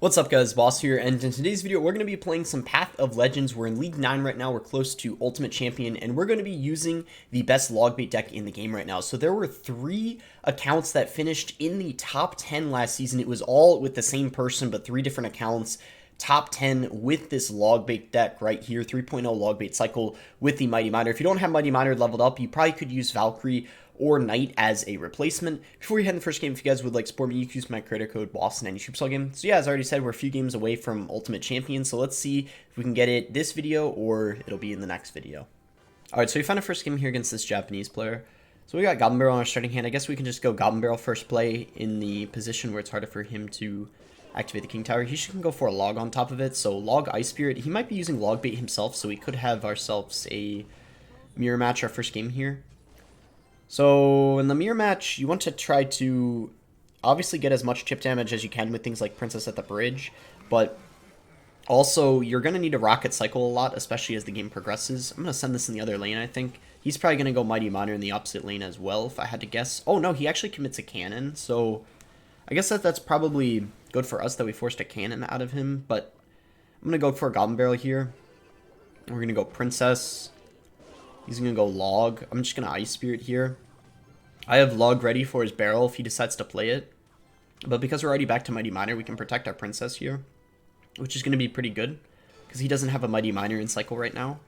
What's up guys, Boss here, and in today's video we're going to be playing some Path of Legends. We're in League 9 right now, we're close to Ultimate Champion, and we're going to be using the best log bait deck in the game right now. So there were 3 accounts that finished in the top 10 last season. It was all with the same person, but 3 different accounts. Top 10 with this log bait deck right here, 3.0 log bait cycle with the Mighty Miner. If you don't have Mighty Miner leveled up, you probably could use Valkyrie or Knight as a replacement. Before we head in the first game, if you guys would like to support me, you can use my creator code BOSS in any Supercell game. So yeah, as I already said, we're a few games away from Ultimate Champion, so let's see if we can get it this video or it'll be in the next video. Alright, so we found a first game here against this Japanese player. So we got Goblin Barrel on our starting hand. I guess we can just go Goblin Barrel first play in the position where it's harder for him to activate the King Tower. He should go for a log on top of it, so log Ice Spirit. He might be using log bait himself, so we could have ourselves a mirror match our first game here. So in the mirror match, you want to try to obviously get as much chip damage as you can with things like Princess at the Bridge, but also you're going to need to rocket cycle a lot, especially as the game progresses. I'm going to send this in the other lane, I think. He's probably going to go Mighty Miner in the opposite lane as well, if I had to guess. Oh no, he actually commits a cannon, so I guess that's probably good for us that we forced a cannon out of him, but I'm going to go for a Goblin Barrel here. We're going to go Princess. He's going to go log. I'm just going to Ice Spirit here. I have log ready for his barrel if he decides to play it. But because we're already back to Mighty Miner, we can protect our Princess here, which is going to be pretty good because he doesn't have a Mighty Miner in cycle right now.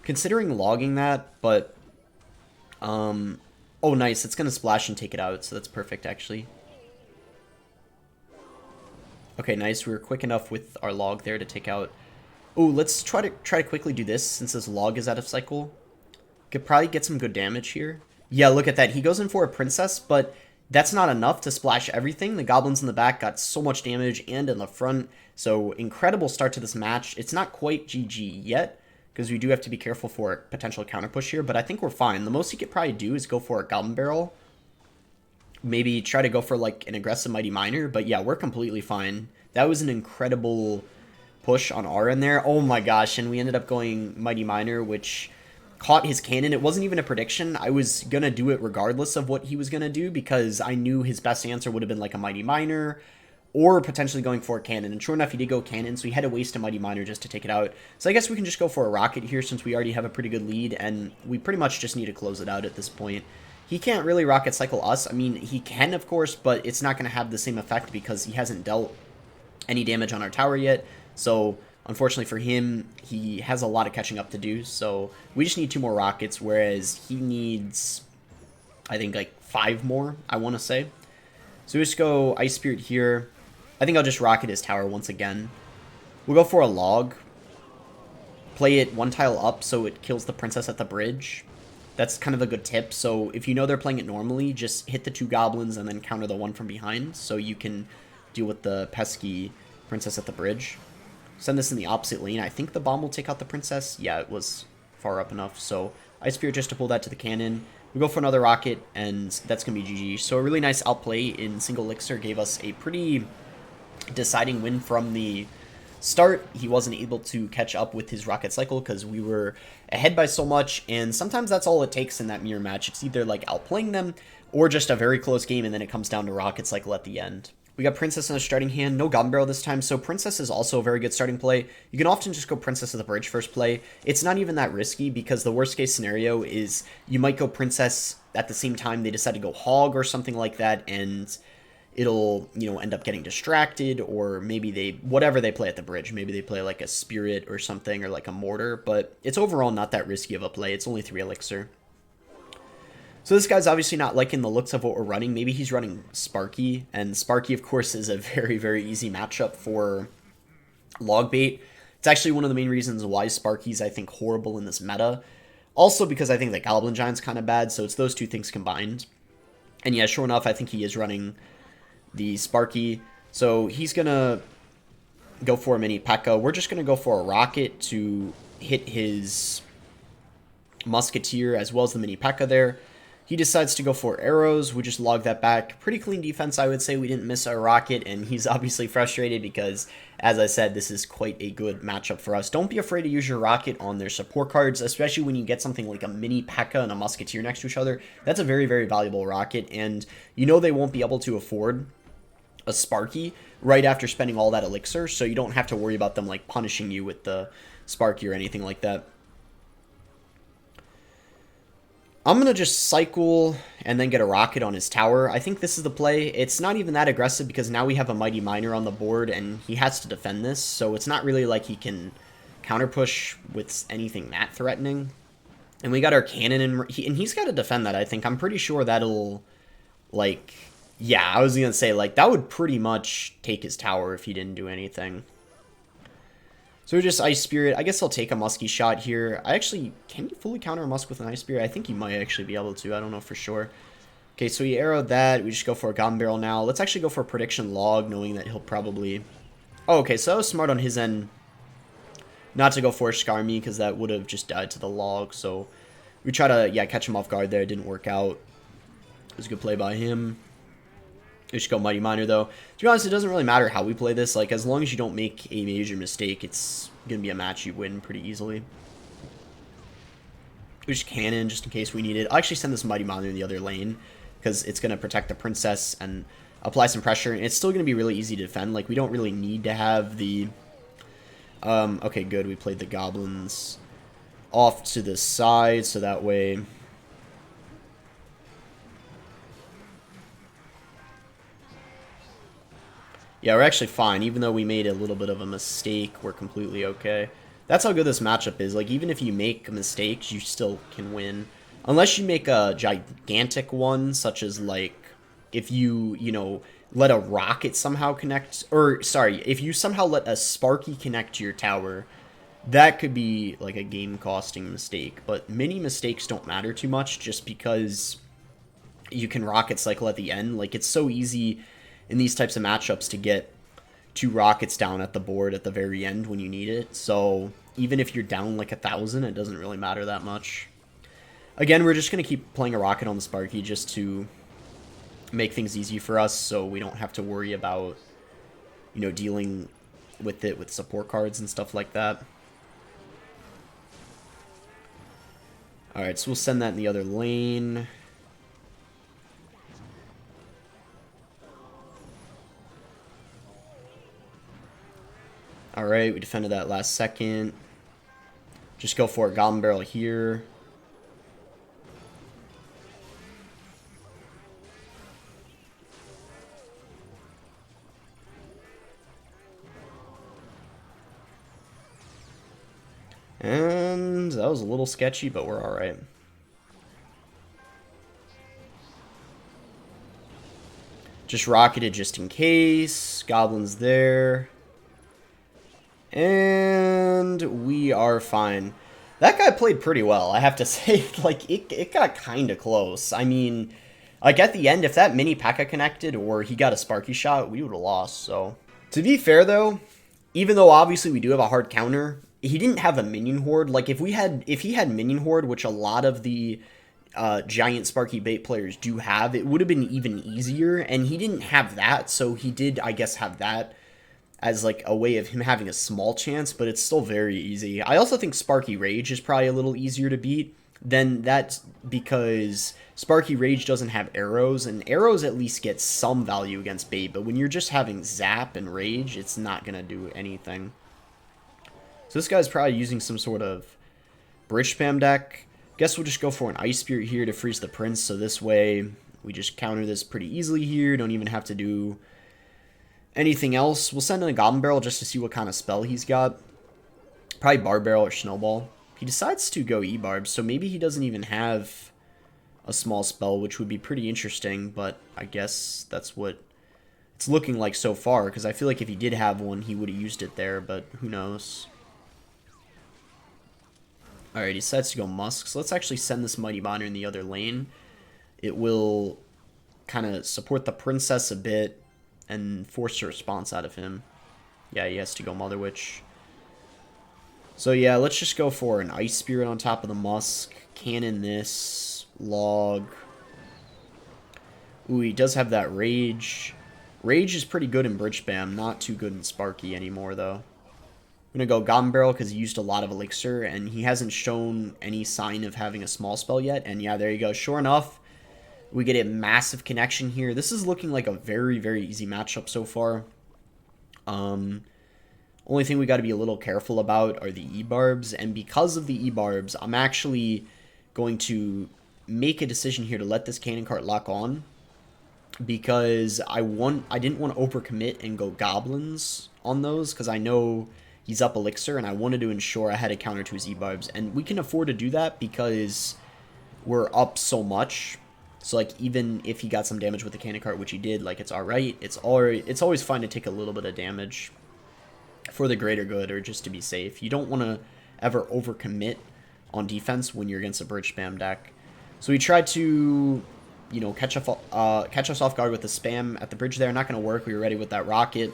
Considering logging that, but oh nice, it's going to splash and take it out, so that's perfect actually. Okay, nice. We were quick enough with our log there to take out. Oh, let's try to quickly do this since this log is out of cycle. Could probably get some good damage here. Yeah, look at that. He goes in for a Princess, but that's not enough to splash everything. The goblins in the back got so much damage and in the front. So incredible start to this match. It's not quite GG yet because we do have to be careful for a potential counter push here, but I think we're fine. The most he could probably do is go for a Goblin Barrel. Maybe try to go for like an aggressive Mighty Miner, but yeah, we're completely fine. That was an incredible push on our end there. Oh my gosh, and we ended up going Mighty Miner, which caught his cannon. It wasn't even a prediction. I was going to do it regardless of what he was going to do because I knew his best answer would have been like a Mighty Miner or potentially going for a cannon. And sure enough, he did go cannon, so he had to waste a Mighty Miner just to take it out. So I guess we can just go for a rocket here since we already have a pretty good lead, and we pretty much just need to close it out at this point. He can't really rocket cycle us. I mean, he can, of course, but it's not going to have the same effect because he hasn't dealt any damage on our tower yet. So unfortunately for him, he has a lot of catching up to do. So we just need 2 more rockets, whereas he needs, I think, like 5 more, I want to say. So we just go Ice Spirit here. I think I'll just rocket his tower once again. We'll go for a log. Play it 1 tile up so it kills the Princess at the bridge. That's kind of a good tip. So if you know they're playing it normally, just hit the 2 goblins and then counter the 1 from behind so you can deal with the pesky Princess at the bridge. Send this in the opposite lane. I think the bomb will take out the Princess. Yeah, it was far up enough. So Ice Spirit just to pull that to the cannon. We go for another rocket, and that's going to be GG. So a really nice outplay in single elixir gave us a pretty deciding win from the start. He wasn't able to catch up with his rocket cycle because we were ahead by so much, and sometimes that's all it takes in that mirror match. It's either like outplaying them or just a very close game, and then it comes down to rocket cycle at the end. We got Princess in our starting hand, no Goblin Barrel this time, so Princess is also a very good starting play. You can often just go Princess at the bridge first play. It's not even that risky because the worst case scenario is you might go Princess at the same time they decide to go Hog or something like that, and it'll, you know, end up getting distracted, or maybe whatever they play at the bridge. Maybe they play like a Spirit or something, or like a Mortar, but it's overall not that risky of a play. It's only 3 elixir. So this guy's obviously not liking the looks of what we're running. Maybe he's running Sparky, and Sparky, of course, is a very, very easy matchup for log bait. It's actually one of the main reasons why Sparky's, I think, horrible in this meta. Also because I think that Goblin Giant's kind of bad, so it's those 2 things combined. And yeah, sure enough, I think he is running the Sparky. So he's going to go for a mini P.E.K.K.A. We're just going to go for a rocket to hit his Musketeer as well as the mini P.E.K.K.A. there. He decides to go for arrows. We just log that back. Pretty clean defense, I would say. We didn't miss our rocket, and he's obviously frustrated because, as I said, this is quite a good matchup for us. Don't be afraid to use your rocket on their support cards, especially when you get something like a mini P.E.K.K.A. and a Musketeer next to each other. That's a very, very valuable rocket, and you know they won't be able to afford a Sparky right after spending all that elixir, so you don't have to worry about them like punishing you with the Sparky or anything like that. I'm going to just cycle and then get a rocket on his tower. I think this is the play. It's not even that aggressive because now we have a Mighty Miner on the board and he has to defend this, so it's not really like he can counter push with anything that threatening. And we got our cannon, and he's got to defend that, I think. I'm pretty sure that'll, like, yeah, I was going to say, like, that would pretty much take his tower if he didn't do anything. So we just Ice Spirit. I guess I'll take a Musky Shot here. Can he fully counter a Musk with an Ice Spirit? I think he might actually be able to. I don't know for sure. Okay, so he arrowed that. We just go for a Goblin Barrel now. Let's actually go for a Prediction Log, knowing that he'll probably... Oh, okay, so that was smart on his end not to go for Scar Me, because that would have just died to the Log. So we try to, yeah, catch him off guard there. It didn't work out. It was a good play by him. We should go Mighty Miner, though. To be honest, it doesn't really matter how we play this. Like, as long as you don't make a major mistake, it's going to be a match you win pretty easily. We just cannon, just in case we need it. I'll actually send this Mighty Miner in the other lane, because it's going to protect the Princess and apply some pressure. And it's still going to be really easy to defend. Like, we don't really need to have the... okay, good. We played the Goblins off to the side, so that way... Yeah, we're actually fine. Even though we made a little bit of a mistake, we're completely okay. That's how good this matchup is. Like, even if you make mistakes, you still can win. Unless you make a gigantic one, such as, like, if you know, let a rocket somehow connect... Or, sorry, if you somehow let a Sparky connect to your tower, that could be, like, a game-costing mistake. But mini mistakes don't matter too much, just because you can rocket cycle at the end. Like, it's so easy... in these types of matchups to get 2 rockets down at the board at the very end when you need it. So even if you're down like 1,000, it doesn't really matter that much. Again, we're just going to keep playing a rocket on the Sparky just to make things easy for us so we don't have to worry about, you know, dealing with it with support cards and stuff like that. Alright, so we'll send that in the other lane. Alright, we defended that last second. Just go for a Goblin Barrel here. And that was a little sketchy, but we're alright. Just rocketed just in case. Goblins there. And we are fine. That guy played pretty well, I have to say. Like, it got kind of close. I mean, like, at the end, if that mini P.E.K.K.A connected or he got a Sparky shot, we would have lost, so. To be fair, though, even though obviously we do have a hard counter, he didn't have a minion horde. Like, if he had minion horde, which a lot of the giant Sparky bait players do have, it would have been even easier, and he didn't have that, so he did, I guess, have that as like a way of him having a small chance, but it's still very easy. I also think Sparky Rage is probably a little easier to beat than that because Sparky Rage doesn't have arrows, and arrows at least get some value against bait, but when you're just having Zap and Rage, it's not going to do anything. So this guy's probably using some sort of bridge spam deck. Guess we'll just go for an Ice Spirit here to freeze the Prince, so this way we just counter this pretty easily here, don't even have to do anything else. We'll send in a Goblin Barrel just to see what kind of spell he's got. Probably Barb Barrel or Snowball. He decides to go E-Barb, so maybe he doesn't even have a small spell, which would be pretty interesting, but I guess that's what it's looking like so far, because I feel like if he did have one, he would have used it there, but who knows. Alright, he decides to go Musk, so let's actually send this Mighty Miner in the other lane. It will kind of support the Princess a bit, and force a response out of him. Yeah, he has to go Mother Witch. So yeah, let's just go for an Ice Spirit on top of the Musk. Cannon this. Log. Ooh, he does have that Rage. Rage is pretty good in Bridge Spam. Not too good in Sparky anymore, though. I'm going to go Goblin Barrel because he used a lot of Elixir, and he hasn't shown any sign of having a small spell yet. And yeah, there you go. Sure enough, We get a massive connection here. This is looking like a very, very easy matchup so far. Only thing we got to be a little careful about are the E-barbs, and because of the E-barbs, I'm actually going to make a decision here to let this cannon cart lock on, because I didn't want to overcommit and go goblins on those, because I know he's up elixir, and I wanted to ensure I had a counter to his E-barbs, and we can afford to do that because we're up so much. So, like, even if he got some damage with the cannon cart, which he did, like, it's alright. It's always fine to take a little bit of damage for the greater good, or just to be safe. You don't want to ever overcommit on defense when you're against a bridge spam deck. So we tried to, you know, catch us off guard with the spam at the bridge there. Not going to work. We were ready with that rocket.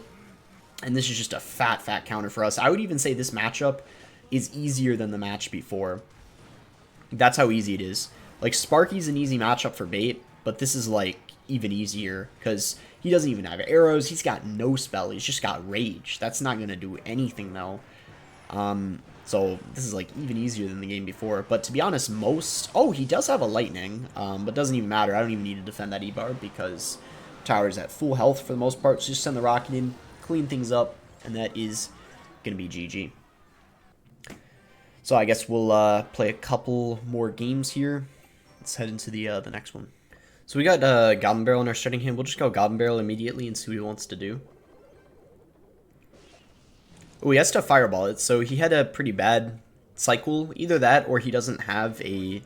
And this is just a fat counter for us. I would even say this matchup is easier than the match before. That's how easy it is. Like, Sparky's an easy matchup for bait, but this is, like, even easier, because he doesn't even have arrows. He's got no spell. He's just got rage. That's not going to do anything, though. So this is, like, even easier than the game before. But to be honest, oh, he does have a lightning, but doesn't even matter. I don't even need to defend that E-bar, because tower's at full health for the most part. So just send the rocket in, clean things up, and that is going to be GG. So I guess we'll play a couple more games here. Let's head into the next one. So we got Goblin Barrel in our starting hand. We'll just go Goblin Barrel immediately and see what he wants to do. Oh, he has to Fireball it, so he had a pretty bad cycle. Either that, or he doesn't have a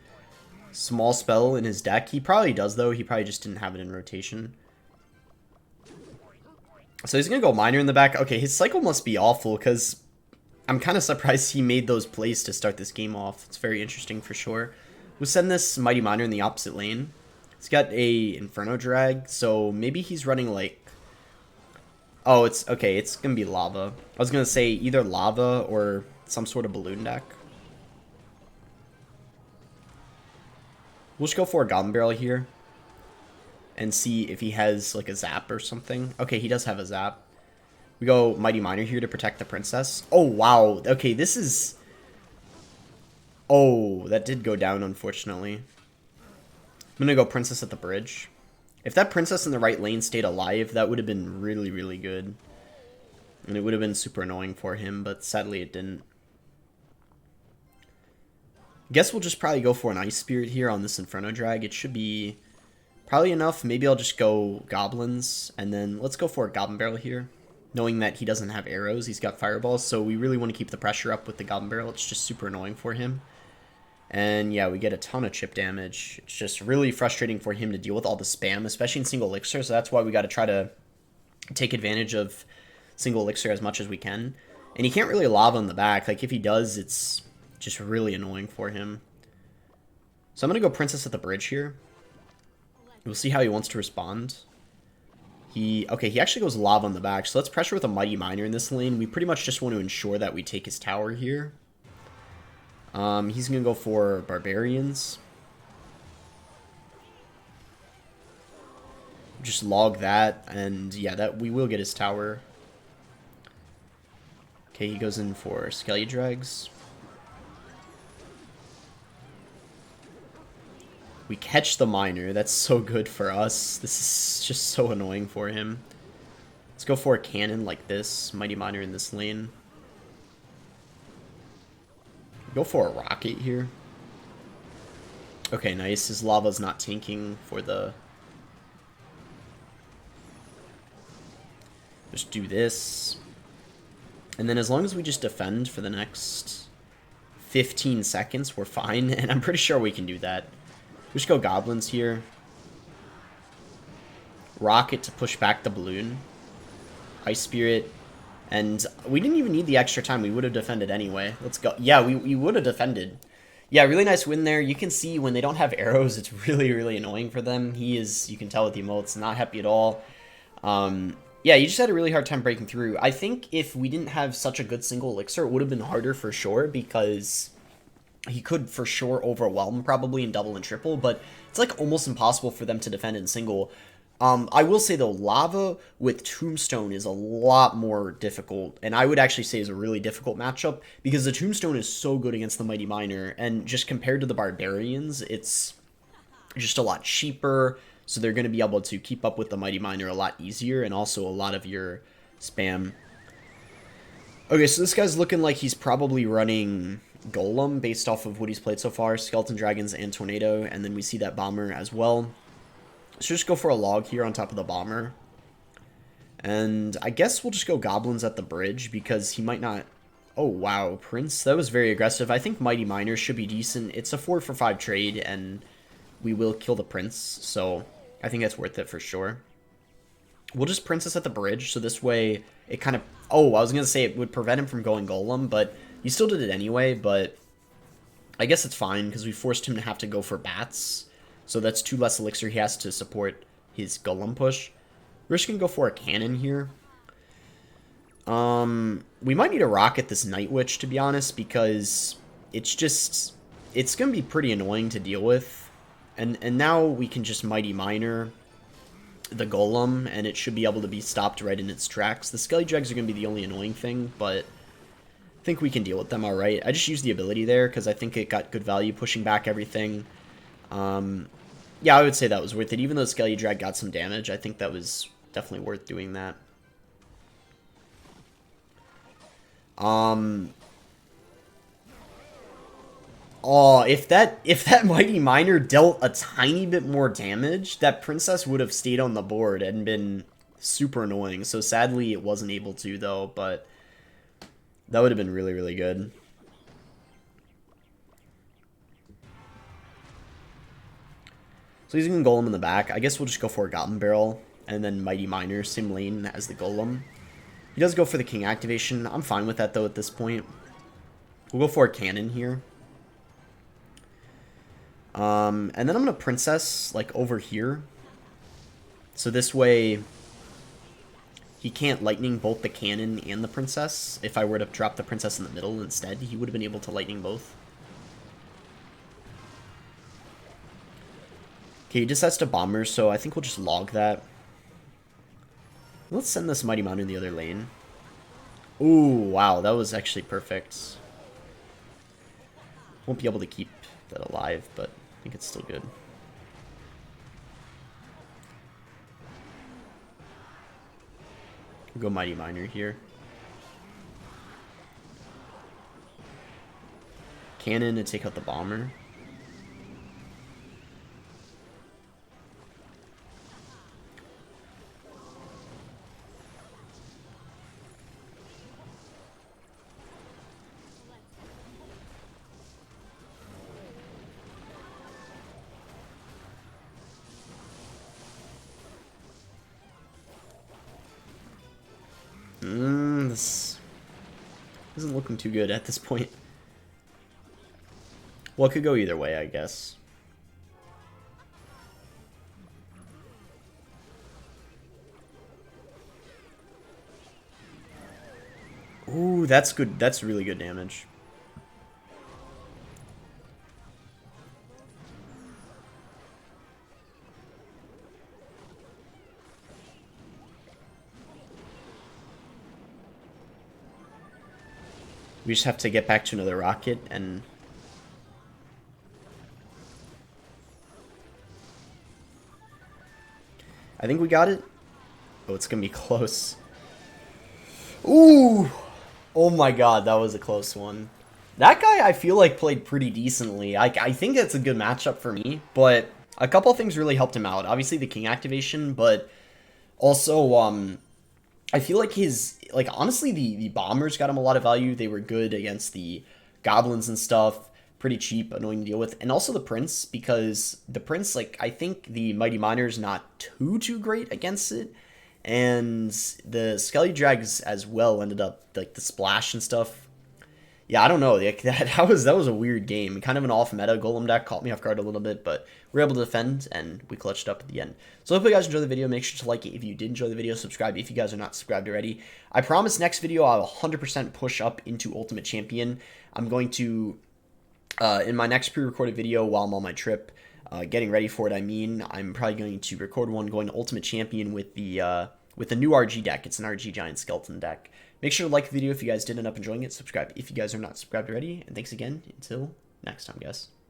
small spell in his deck. He probably does, though. He probably just didn't have it in rotation. So he's going to go Miner in the back. Okay, his cycle must be awful, because I'm kind of surprised he made those plays to start this game off. It's very interesting for sure. We'll send this Mighty Miner in the opposite lane. He's got a Inferno Drag, so maybe he's running like... Oh, it's okay, it's going to be Lava. I was going to say either Lava or some sort of Balloon deck. We'll just go for a Goblin Barrel here and see if he has like a Zap or something. Okay, he does have a Zap. We go Mighty Miner here to protect the Princess. Oh, wow. Okay, this is... Oh, that did go down, unfortunately. I'm going to go Princess at the bridge. If that Princess in the right lane stayed alive, that would have been really, really good. And it would have been super annoying for him, but sadly it didn't. Guess we'll just probably go for an Ice Spirit here on this Inferno Drag. It should be probably enough. Maybe I'll just go Goblins, and then let's go for a Goblin Barrel here. Knowing that he doesn't have arrows, he's got Fireballs, so we really want to keep the pressure up with the Goblin Barrel. It's just super annoying for him. And yeah, we get a ton of chip damage. It's just really frustrating for him to deal with all the spam, especially in single elixir, so that's why we got to try to take advantage of single elixir as much as we can. And he can't really Lava in the back. Like, if he does, it's just really annoying for him. So I'm going to go Princess at the bridge here. We'll see how he wants to respond. Okay, he actually goes Lava on the back, so let's pressure with a Mighty Miner in this lane. We pretty much just want to ensure that we take his tower here. He's going to go for Barbarians. Just log that, and yeah, that we will get his tower. Okay, he goes in for Skelly Drags. We catch the Miner. That's so good for us. This is just so annoying for him. Let's go for a cannon like this. Mighty Miner in this lane. Go for a rocket here. Okay, nice. His lava's not tanking for the... Just do this. And then as long as we just defend for the next 15 seconds, we're fine. And I'm pretty sure we can do that. We just go Goblins here. Rocket to push back the Balloon. Ice Spirit. And we didn't even need the extra time. We would have defended anyway. Let's go. Yeah, we would have defended. Yeah, really nice win there. You can see when they don't have arrows, it's really, really annoying for them. He is, you can tell with the emotes, not happy at all. Yeah, you just had a really hard time breaking through. I think if we didn't have such a good single elixir, it would have been harder for sure, because he could for sure overwhelm probably in double and triple, but it's like almost impossible for them to defend in single. I will say, though, Lava with Tombstone is a lot more difficult, and I would actually say is a really difficult matchup, because the Tombstone is so good against the Mighty Miner, and just compared to the Barbarians, it's just a lot cheaper, so they're going to be able to keep up with the Mighty Miner a lot easier, and also a lot of your spam. Okay, so this guy's looking like he's probably running Golem based off of what he's played so far, Skeleton Dragons and Tornado, and then we see that Bomber as well. So just go for a log here on top of the Bomber. And I guess we'll just go Goblins at the bridge, because he might not... Oh, wow, Prince. That was very aggressive. I think Mighty Miner should be decent. It's a 4 for 5 trade, and we will kill the Prince, so I think that's worth it for sure. We'll just Princess at the bridge, so this way it kind of... Oh, I was going to say it would prevent him from going Golem, but he still did it anyway, but I guess it's fine, because we forced him to have to go for Bats, so that's 2 less elixir he has to support his Golem push. We're just going to go for a cannon here. We might need a rocket this Night Witch, to be honest, because it's just... It's going to be pretty annoying to deal with. And now we can just Mighty Miner the Golem, and it should be able to be stopped right in its tracks. The Skelly Dregs are going to be the only annoying thing, but I think we can deal with them alright. I just used the ability there, because I think it got good value pushing back everything. Yeah, I would say that was worth it. Even though Skelly Drag got some damage, I think that was definitely worth doing that. Oh, if that Mighty Miner dealt a tiny bit more damage, that Princess would have stayed on the board and been super annoying. So sadly, it wasn't able to, though, but that would have been really, really good. So he's going to Golem in the back. I guess we'll just go for a Goblin Barrel and then Mighty Miner, same lane as the Golem. He does go for the King activation. I'm fine with that, though, at this point. We'll go for a Cannon here. And then I'm going to Princess, like, over here. So this way, he can't Lightning both the Cannon and the Princess. If I were to drop the Princess in the middle instead, he would have been able to Lightning both. Okay, he just has to Bomber, so I think we'll just log that. Let's send this Mighty Miner in the other lane. Ooh, wow, that was actually perfect. Won't be able to keep that alive, but I think it's still good. We'll go Mighty Miner here. Cannon to take out the Bomber. This isn't looking too good at this point. Well, it could go either way, I guess. Ooh, that's good. That's really good damage. We just have to get back to another rocket, and I think we got it. Oh, it's gonna be close. Ooh! Oh my god, that was a close one. That guy, I feel like, played pretty decently. I think that's a good matchup for me, but a couple things really helped him out. Obviously, the King activation, but also, I feel like honestly, the Bombers got him a lot of value. They were good against the Goblins and stuff. Pretty cheap, annoying to deal with. And also the Prince, because the Prince, like, I think the Mighty Miner's not too great against it. And the Skelly Drags as well ended up, like, the Splash and stuff. Yeah, I don't know. Like, that was a weird game. Kind of an off-meta Golem deck. Caught me off guard a little bit, but we were able to defend, and we clutched up at the end. So I hope you guys enjoyed the video. Make sure to like it if you did enjoy the video. Subscribe if you guys are not subscribed already. I promise next video I'll 100% push up into Ultimate Champion. I'm going to, in my next pre-recorded video while I'm on my trip, getting ready for it, I'm probably going to record one going to Ultimate Champion with the new RG deck. It's an RG Giant Skeleton deck. Make sure to like the video if you guys did end up enjoying it. Subscribe if you guys are not subscribed already. And thanks again. Until next time, guys.